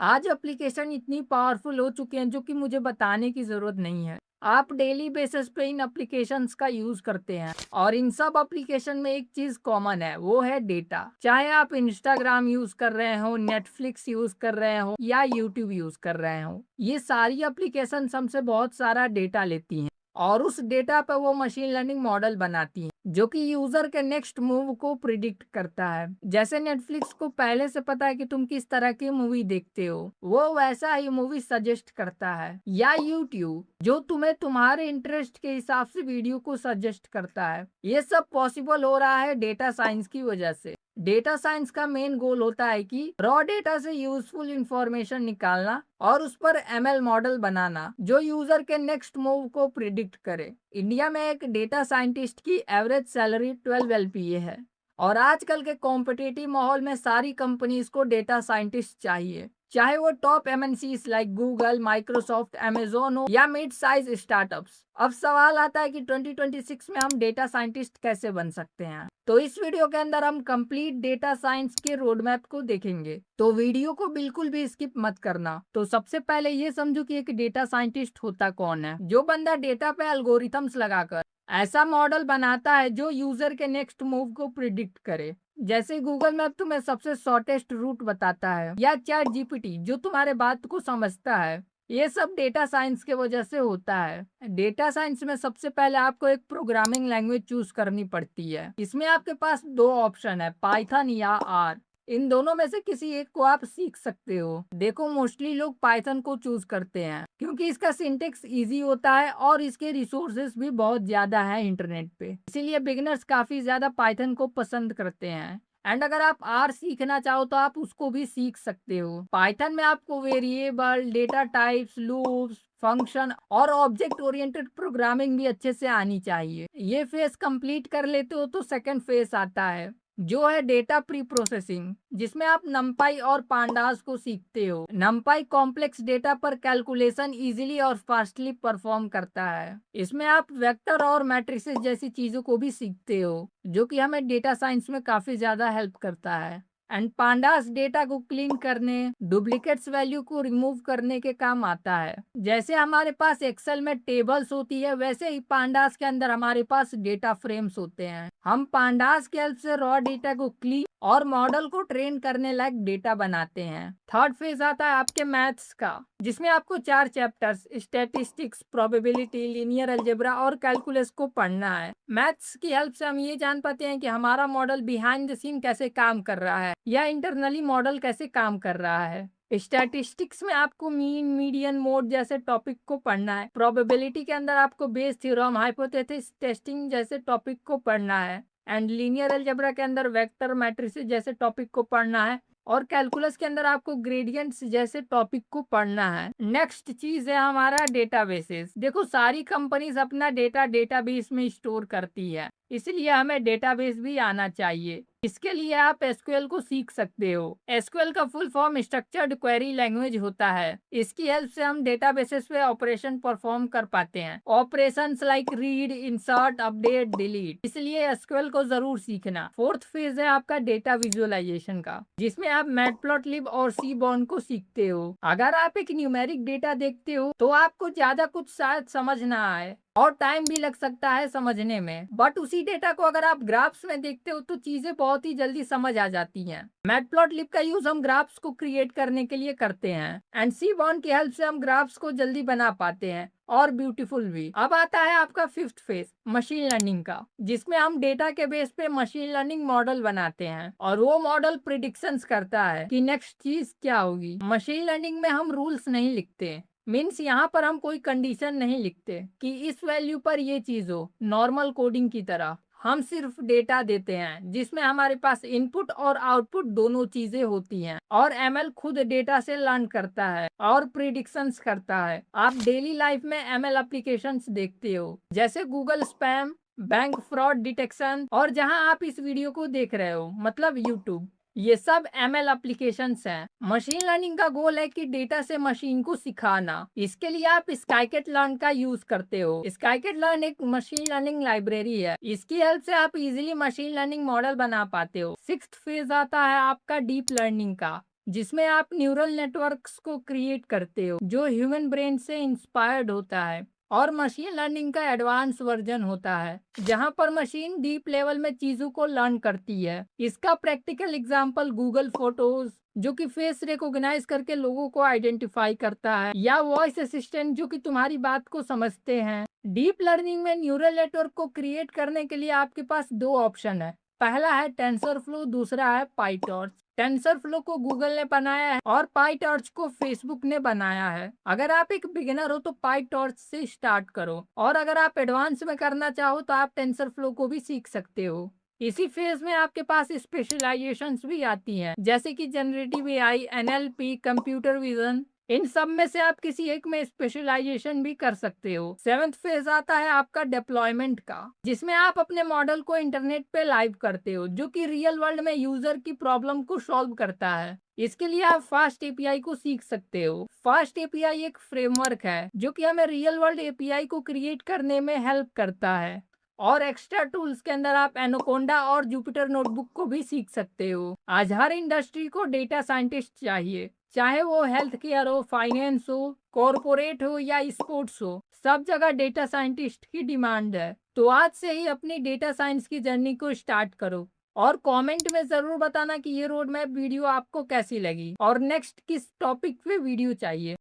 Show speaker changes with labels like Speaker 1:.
Speaker 1: आज एप्लीकेशन इतनी पावरफुल हो चुके हैं जो कि मुझे बताने की ज़रूरत नहीं है। आप डेली बेसिस पे इन एप्लीकेशंस का यूज़ करते हैं और इन सब एप्लीकेशन में एक चीज़ कॉमन है, वो है डेटा। चाहे आप इंस्टाग्राम यूज़ कर रहे हो, नेटफ्लिक्स यूज़ कर रहे हो या यूट्यूब यूज़ कर रहे हो, ये सारी एप्लीकेशंस हमसे बहुत सारा डेटा लेती हैं और उस डेटा पे वो मशीन लर्निंग मॉडल बनाती हैं, जो कि यूजर के नेक्स्ट मूव को प्रिडिक्ट करता है। जैसे नेटफ्लिक्स को पहले से पता है कि तुम किस तरह की मूवी देखते हो, वो वैसा ही मूवी सजेस्ट करता है। या यूट्यूब जो तुम्हें तुम्हारे इंटरेस्ट के हिसाब से वीडियो को सजेस्ट करता है। ये सब पॉसिबल हो रहा है डेटा साइंस की वजह से। डेटा साइंस का मेन गोल होता है कि रॉ डेटा से यूजफुल इंफॉर्मेशन निकालना और उस पर एमएल मॉडल बनाना जो यूजर के नेक्स्ट मूव को प्रिडिक्ट करे। इंडिया में एक डेटा साइंटिस्ट की एवरेज सैलरी 12 एलपीए है और आजकल के कॉम्पिटिटिव माहौल में सारी कंपनीज को डेटा साइंटिस्ट चाहिए, चाहे वो top MNCs like Google, Microsoft, Amazon हो या मिड साइज स्टार्टअप्स। अब सवाल आता है कि 2026 में हम डेटा साइंटिस्ट कैसे बन सकते हैं। तो इस वीडियो के अंदर हम कंप्लीट डेटा साइंस के रोड मैप को देखेंगे, तो वीडियो को बिल्कुल भी स्किप मत करना। तो सबसे पहले ये समझो कि एक डेटा साइंटिस्ट होता कौन है। जो बंदा डेटा पे एल्गोरिथम्स लगाकर ऐसा मॉडल बनाता है जो यूजर के नेक्स्ट मूव को प्रिडिक्ट करे। जैसे गूगल मैप तुम्हें सबसे शॉर्टेस्ट रूट बताता है या चैट जीपीटी जो तुम्हारे बात को समझता है। ये सब डेटा साइंस के वजह से होता है। डेटा साइंस में सबसे पहले आपको एक प्रोग्रामिंग लैंग्वेज चूज करनी पड़ती है। इसमें आपके पास दो ऑप्शन है, पाइथन या आर। इन दोनों में से किसी एक को आप सीख सकते हो। देखो, मोस्टली लोग पाइथन को चूज करते हैं क्योंकि इसका सिंटेक्स इजी होता है और इसके रिसोर्सेज भी बहुत ज्यादा है इंटरनेट पे, इसीलिए बिगिनर्स काफी ज्यादा पाइथन को पसंद करते हैं। एंड अगर आप आर सीखना चाहो तो आप उसको भी सीख सकते हो। पाइथन में आपको variable, data types, loops, function और ऑब्जेक्ट ओरिएंटेड प्रोग्रामिंग भी अच्छे से आनी चाहिए। ये फेज कंप्लीट कर लेते हो तो सेकंड फेज आता है जो है डेटा प्री प्रोसेसिंग, जिसमें आप नमपाई और पांडास को सीखते हो। नमपाई कॉम्प्लेक्स डेटा पर कैलकुलेशन इजीली और फास्टली परफॉर्म करता है। इसमें आप वेक्टर और मैट्रिसेस जैसी चीजों को भी सीखते हो जो कि हमें डेटा साइंस में काफी ज्यादा हेल्प करता है। एंड पांडास डेटा को क्लीन करने, डुप्लीकेट्स वैल्यू को रिमूव करने के काम आता है। जैसे हमारे पास एक्सेल में टेबल्स होती है, वैसे ही पांडास के अंदर हमारे पास डेटा फ्रेम्स होते हैं। हम पांडास के हेल्प से रॉ डेटा को क्लीन और मॉडल को ट्रेन करने लायक डेटा बनाते हैं। थर्ड फेज आता है आपके मैथ्स का, जिसमें आपको 4 chapters statistics, probability, linear algebra और कैलकुलस को पढ़ना है। मैथ्स की हेल्प से हम ये जान पाते हैं कि हमारा मॉडल बिहाइंड द सीन कैसे काम कर रहा है या इंटरनली मॉडल कैसे काम कर रहा है। स्टैटिस्टिक्स में आपको मीन, मीडियन, मोड जैसे टॉपिक को पढ़ना है। प्रोबेबिलिटी के अंदर आपको बेस थ्योरम, हाइपोथेसिस टेस्टिंग जैसे टॉपिक को पढ़ना है। एंड लीनियर अलजेब्रा के अंदर वेक्टर मैट्रिसेस जैसे टॉपिक को पढ़ना है और कैलकुलस के अंदर आपको ग्रेडियंट्स जैसे टॉपिक को पढ़ना है। नेक्स्ट चीज है हमारा डेटाबेसेस। देखो, सारी कंपनीज अपना डेटा डेटाबेस में स्टोर करती है, इसलिए हमें डेटाबेस भी आना चाहिए। इसके लिए आप एसक्यूएल को सीख सकते हो। एसक्यूएल का full form structured query language होता है। इसकी हेल्प से हम डेटाबेसेस पे ऑपरेशन परफॉर्म कर पाते हैं, operations like read, insert, update, delete. इसलिए एसक्यूएल को जरूर सीखना। फोर्थ फेज है आपका डेटा विजुअलाइजेशन का, जिसमें आप मैटप्लॉटलिब और सीबॉर्न को सीखते हो। अगर आप एक न्यूमेरिक डेटा देखते हो तो आपको ज्यादा कुछ शायद समझ ना आए और टाइम भी लग सकता है समझने में, बट उसी डेटा को अगर आप ग्राफ्स में देखते हो तो चीजें बहुत ही जल्दी समझ आ जाती हैं। मैटप्लॉटलिब का यूज हम ग्राफ्स को क्रिएट करने के लिए करते हैं एंड सीबॉर्न की हेल्प से हम ग्राफ्स को जल्दी बना पाते हैं और ब्यूटीफुल भी। अब आता है आपका फिफ्थ फेज मशीन लर्निंग का, जिसमें हम डेटा के बेस पे मशीन लर्निंग मॉडल बनाते हैं और वो मॉडल प्रिडिक्शंस करता है कि नेक्स्ट चीज क्या होगी। मशीन लर्निंग में हम रूल्स नहीं लिखते, मीन्स यहाँ पर हम कोई कंडीशन नहीं लिखते कि इस वैल्यू पर ये चीज हो। नॉर्मल कोडिंग की तरह हम सिर्फ डेटा देते हैं जिसमें हमारे पास इनपुट और आउटपुट दोनों चीजें होती हैं और एमएल खुद डेटा से लर्न करता है और प्रिडिक्शंस करता है। आप डेली लाइफ में एमएल एप्लीकेशंस देखते हो जैसे Google spam, bank fraud detection और जहां आप इस वीडियो को देख रहे हो मतलब यूट्यूब। ये सब एमएल एप्लीकेशंस हैं। मशीन लर्निंग का गोल है कि डेटा से मशीन को सिखाना। इसके लिए आप स्काईकेट लर्न का यूज करते हो। स्काईकेट लर्न एक मशीन लर्निंग लाइब्रेरी है। इसकी हेल्प से आप इजीली मशीन लर्निंग मॉडल बना पाते हो। सिक्स्थ फेज आता है आपका डीप लर्निंग का, जिसमें आप न्यूरल नेटवर्क्स को क्रिएट करते हो जो ह्यूमन ब्रेन से इंस्पायर्ड होता है और मशीन लर्निंग का एडवांस वर्जन होता है जहां पर मशीन डीप लेवल में चीजों को लर्न करती है। इसका प्रैक्टिकल एग्जांपल गूगल फोटोज जो कि फेस रिकॉग्नाइज करके लोगों को आइडेंटिफाई करता है, या वॉइस असिस्टेंट जो कि तुम्हारी बात को समझते हैं। डीप लर्निंग में न्यूरल नेटवर्क को क्रिएट करने के लिए आपके पास दो ऑप्शन है। पहला है टेंसरफ्लो, दूसरा है पाइटॉर्च। टेंसरफ्लो को गूगल ने बनाया है और पाइटॉर्च को फेसबुक ने बनाया है। अगर आप एक बिगिनर हो तो पाइटॉर्च से स्टार्ट करो, और अगर आप एडवांस में करना चाहो तो आप टेंसरफ्लो को भी सीख सकते हो। इसी फेज में आपके पास स्पेशलाइजेशंस भी आती हैं, जैसे कि generative AI, NLP, computer vision. इन सब में से आप किसी एक में स्पेशलाइजेशन भी कर सकते हो। सेवेंथ फेज आता है आपका डेप्लॉयमेंट का, जिसमें आप अपने मॉडल को इंटरनेट पे लाइव करते हो जो कि रियल वर्ल्ड में यूजर की प्रॉब्लम को सॉल्व करता है। इसके लिए आप फास्ट एपीआई को सीख सकते हो। फास्ट एपीआई एक फ्रेमवर्क है जो कि हमें रियल वर्ल्ड एपीआई को क्रिएट करने में हेल्प करता है। और एक्स्ट्रा टूल्स के अंदर आप एनाकोंडा और जुपिटर नोटबुक को भी सीख सकते हो। आज हर इंडस्ट्री को डेटा साइंटिस्ट चाहिए, चाहे वो हेल्थ केयर हो, फाइनेंस हो, कॉरपोरेट हो या स्पोर्ट्स हो, सब जगह डेटा साइंटिस्ट की डिमांड है। तो आज से ही अपनी डेटा साइंस की जर्नी को स्टार्ट करो, और कमेंट में जरूर बताना कि ये रोड मैप वीडियो आपको कैसी लगी और नेक्स्ट किस टॉपिक पे वीडियो चाहिए।